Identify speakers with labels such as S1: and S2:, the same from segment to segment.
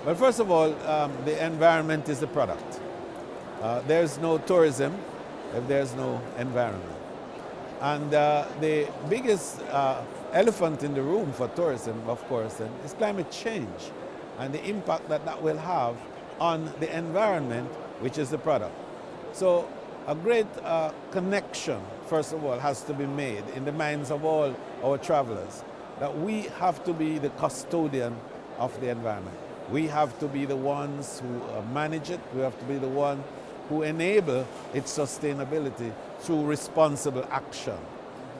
S1: Well, first of all, the environment is the product. There's no tourism if there's no environment. And the biggest elephant in the room for tourism, of course, is climate change and the impact that that will have on the environment, which is the product. So a great connection, first of all, has to be made in the minds of all our travelers that we have to be the custodian of the environment. We have to be the ones who manage it. We have to be the one who enable its sustainability through responsible action.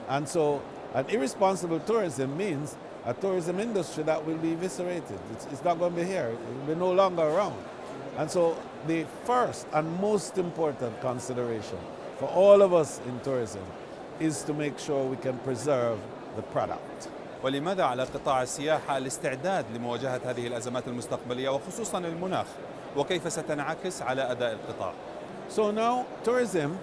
S1: And so an irresponsible tourism means a tourism industry that will be eviscerated. It's not going to be here. It will be no longer around. And so the first and most important consideration for all of us in tourism is to make sure we can preserve the product.
S2: ولماذا على قطاع السياحة الاستعداد لمواجهة هذه الأزمات المستقبلية وخصوصا المناخ وكيف ستنعكس على أداء القطاع؟
S1: So now tourism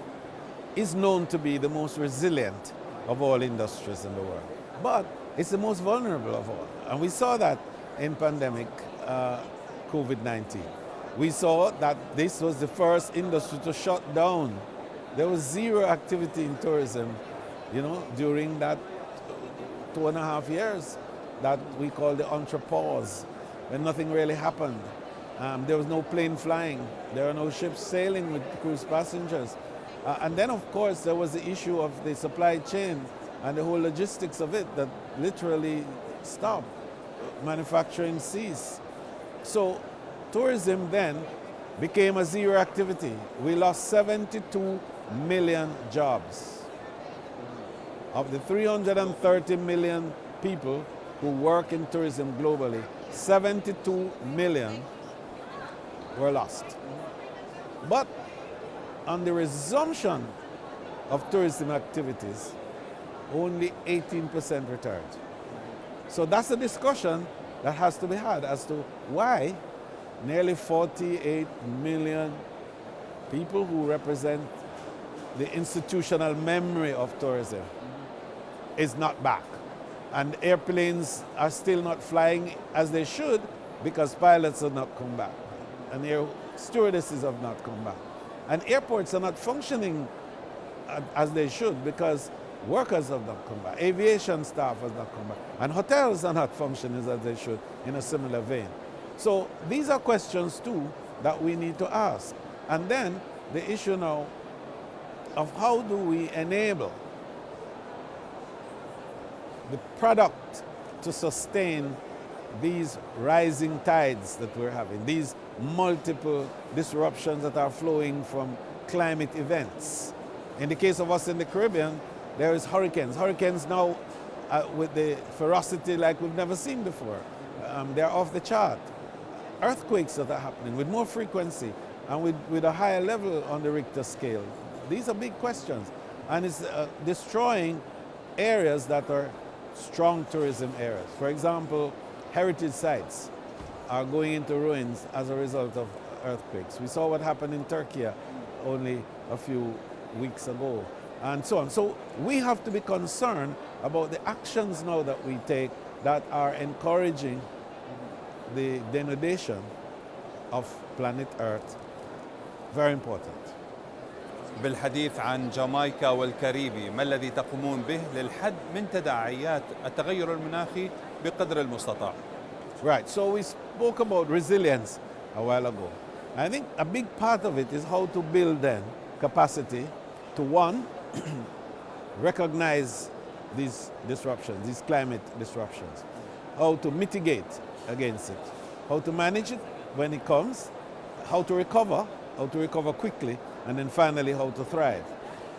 S1: is known to be the most resilient of all industries in the world, but it's the most vulnerable of all. And we saw that in pandemic COVID-19. We saw that this was the first industry to shut down. There was zero activity in tourism, during that 2.5 years that we call the entrepause, when nothing really happened. There was no plane flying. There were no ships sailing with cruise passengers. And then, of course, there was the issue of the supply chain and the whole logistics of it that literally stopped. Manufacturing ceased. So tourism then became a zero activity. We lost 72 million jobs. Of the 330 million people who work in tourism globally, 72 million were lost. But on the resumption of tourism activities, only 18% returned. So that's a discussion that has to be had as to why nearly 48 million people who represent the institutional memory of tourism is not back. And airplanes are still not flying as they should because pilots have not come back. And air stewardesses have not come back. And airports are not functioning as they should because workers have not come back. Aviation staff has not come back. And hotels are not functioning as they should in a similar vein. So these are questions too that we need to ask. And then the issue now of how do we enable the product to sustain these rising tides that we're having, these multiple disruptions that are flowing from climate events. In the case of us in the Caribbean, there is hurricanes. Hurricanes now with the ferocity like we've never seen before. They're off the chart. Earthquakes that are happening with more frequency and with a higher level on the Richter scale. These are big questions. And it's destroying areas that are strong tourism areas. For example, heritage sites are going into ruins as a result of earthquakes. We saw what happened in Turkey only a few weeks ago, and so on. So we have to be concerned about the actions now that we take that are encouraging the denudation of planet Earth. Very important.
S2: بالحديث عن جامايكا والكاريبي، ما الذي تقومون به للحد من تداعيات التغير المناخي بقدر المستطاع؟
S1: Right, so we spoke about resilience a while ago. I think a big part of it is how to build then capacity to one, recognize these disruptions, these climate disruptions, how to mitigate against it, how to manage it when it comes, how to recover quickly, and then finally how to thrive.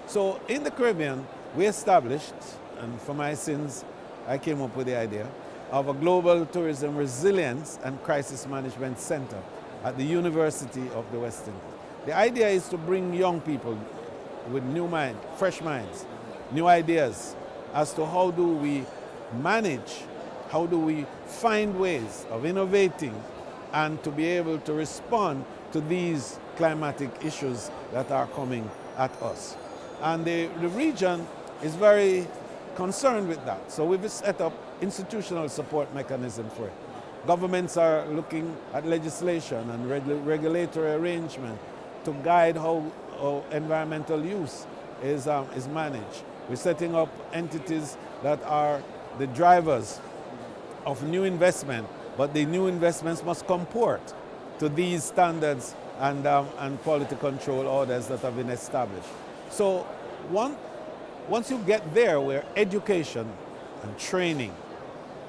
S1: So in the Caribbean, we established, and for my sins, I came up with the idea of a global tourism resilience and crisis management center at the University of the West Indies. The idea is to bring young people with new minds, fresh minds, new ideas as to how do we manage, how do we find ways of innovating and to be able to respond to these climatic issues that are coming at us. And the region is very concerned with that. So we've set up institutional support mechanism for it. Governments are looking at legislation and regulatory arrangement to guide how environmental use is managed. We're setting up entities that are the drivers of new investment, but the new investments must comport to these standards and quality control orders that have been established. So once you get there, where education and training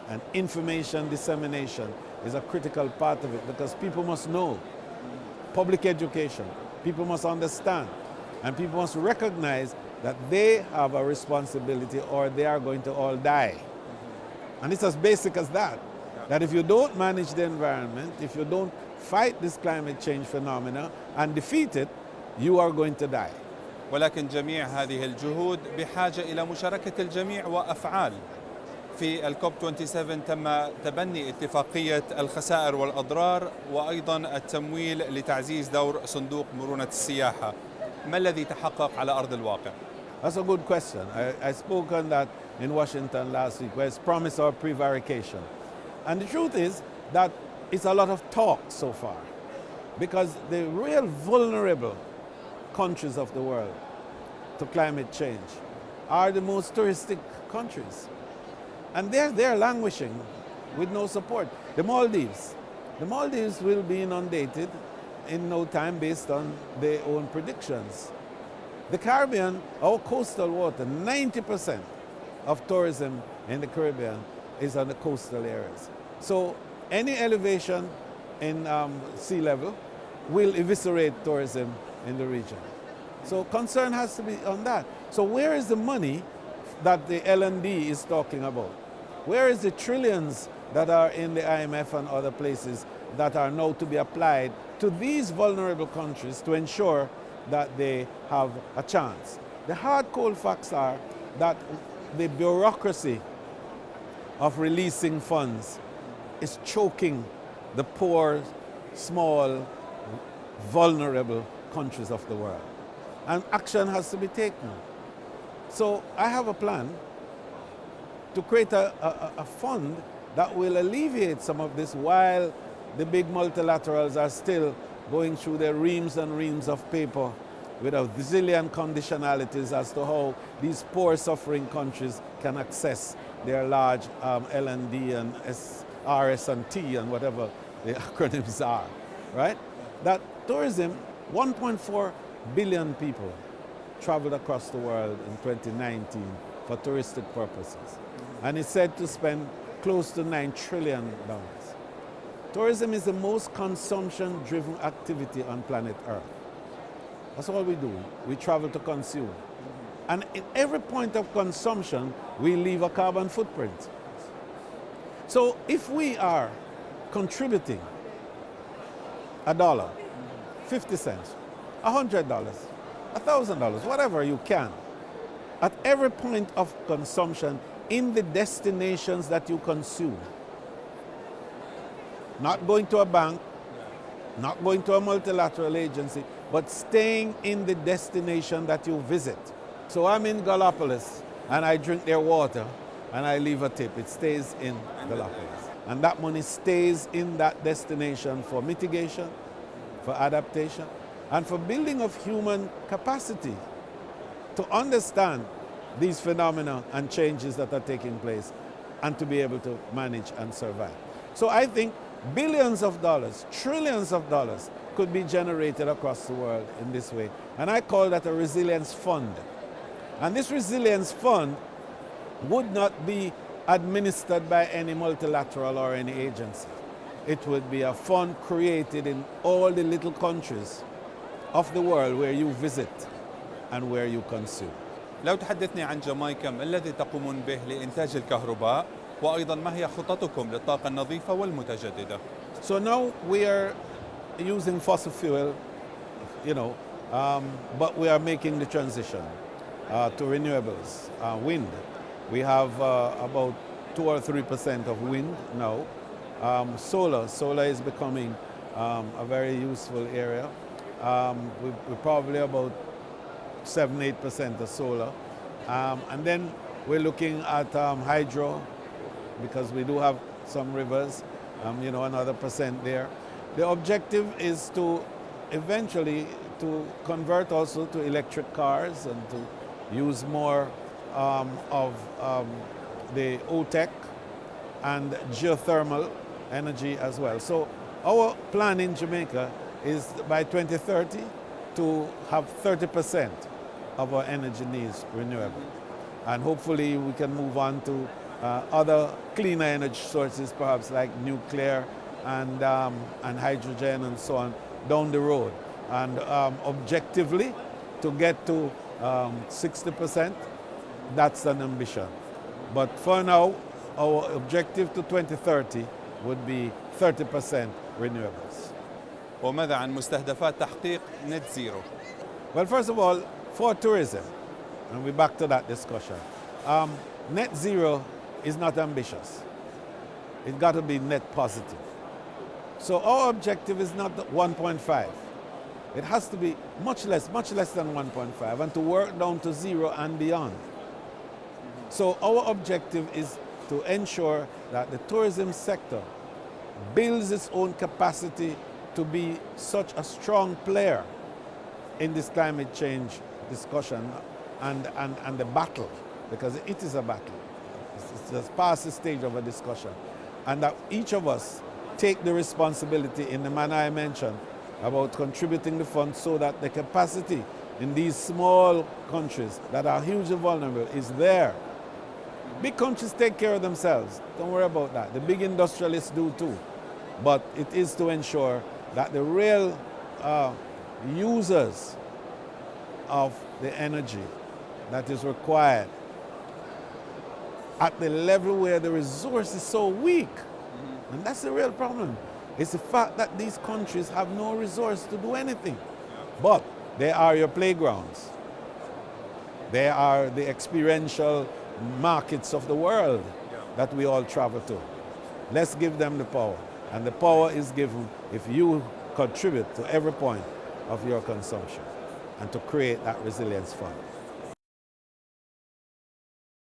S1: and information dissemination is a critical part of it, because people must know, public education, people must understand, and people must recognize that they have a responsibility or they are going to all die. And it's as basic as that, that if you don't manage the environment, if you don't fight this climate change phenomena and defeat it, you are going to die.
S2: ولكن جميع هذه الجهود بحاجة إلى مشاركة الجميع وأفعال. في الكوب 27 تم تبني اتفاقية الخسائر والأضرار وأيضا التمويل لتعزيز دور صندوق مرونة السياحة. ما الذي تحقق على أرض الواقع؟
S1: That's a good question. I spoke on that in Washington last week, where it's promise or prevarication. And the truth is that it's a lot of talk so far, because the real vulnerable countries of the world to climate change are the most touristic countries. And they're languishing with no support. The Maldives will be inundated in no time based on their own predictions. The Caribbean, our coastal water, 90% of tourism in the Caribbean is on the coastal areas. So any elevation in sea level will eviscerate tourism in the region. So concern has to be on that. So where is the money that the L&D is talking about? Where is the trillions that are in the IMF and other places that are now to be applied to these vulnerable countries to ensure that they have a chance? The hard cold facts are that the bureaucracy of releasing funds is choking the poor, small, vulnerable countries of the world. And action has to be taken. So I have a plan to create a fund that will alleviate some of this while the big multilaterals are still going through their reams and reams of paper with a zillion conditionalities as to how these poor suffering countries can access their large L&D and RS and T and whatever the acronyms are, right? That tourism, 1.4 billion people traveled across the world in 2019 for touristic purposes. And it's said to spend close to $9 trillion. Tourism is the most consumption-driven activity on planet Earth. That's all we do. We travel to consume. And in every point of consumption, we leave a carbon footprint. So if we are contributing $1, 50 cents, $100, $1,000, whatever you can, at every point of consumption in the destinations that you consume, not going to a bank, not going to a multilateral agency, but staying in the destination that you visit. So I'm in Galapagos and I drink their water and I leave a tip. It stays in Galapagos. And that money stays in that destination for mitigation, for adaptation, and for building of human capacity to understand these phenomena and changes that are taking place and to be able to manage and survive. So I think billions of dollars, trillions of dollars could be generated across the world in this way. And I call that a resilience fund. And this resilience fund would not be administered by any multilateral or any agency. It would be a fund created in all the little countries of the world where you visit and where you consume.
S2: لو تحدثني عن جامايكا، ما الذي تقومون به لإنتاج الكهرباء وأيضا ما هي خططكم للطاقة النظيفة والمتجددة؟
S1: So now we are using fossil fuel, but we are making the transition to renewables, wind. We have about 2 or 3% of wind now. Solar is becoming a very useful area. We're probably about 7-8% of solar. And then we're looking at hydro, because we do have some rivers. another % there. The objective is to eventually to convert also to electric cars and to use more of the OTEC and geothermal energy as well. So our plan in Jamaica is by 2030 to have 30% of our energy needs renewable. And hopefully we can move on to other cleaner energy sources, perhaps like nuclear and hydrogen and so on down the road. And objectively to get to 60%, that's an ambition. But for now, our objective to 2030 would be 30% renewables.
S2: وماذا عن مستهدفات تحقيق نت زيرو؟
S1: Well, first of all, for tourism, and we're back to that discussion, net zero is not ambitious. It's got to be net positive. So our objective is not 1.5. It has to be much less than 1.5, and to work down to zero and beyond. So our objective is to ensure that the tourism sector builds its own capacity to be such a strong player in this climate change discussion and the battle, because it is a battle. It's just past the stage of a discussion. And that each of us take the responsibility in the manner I mentioned about contributing the funds so that the capacity in these small countries that are hugely vulnerable is there. Big countries take care of themselves. Don't worry about that. The big industrialists do too. But it is to ensure that the real users of the energy that is required at the level where the resource is so weak. And that's the real problem. It's the fact that these countries have no resource to do anything. But they are your playgrounds. They are the experiential markets of the world that we all travel to. Let's give them the power. And the power is given if you contribute to every point of your consumption and to create that resilience fund.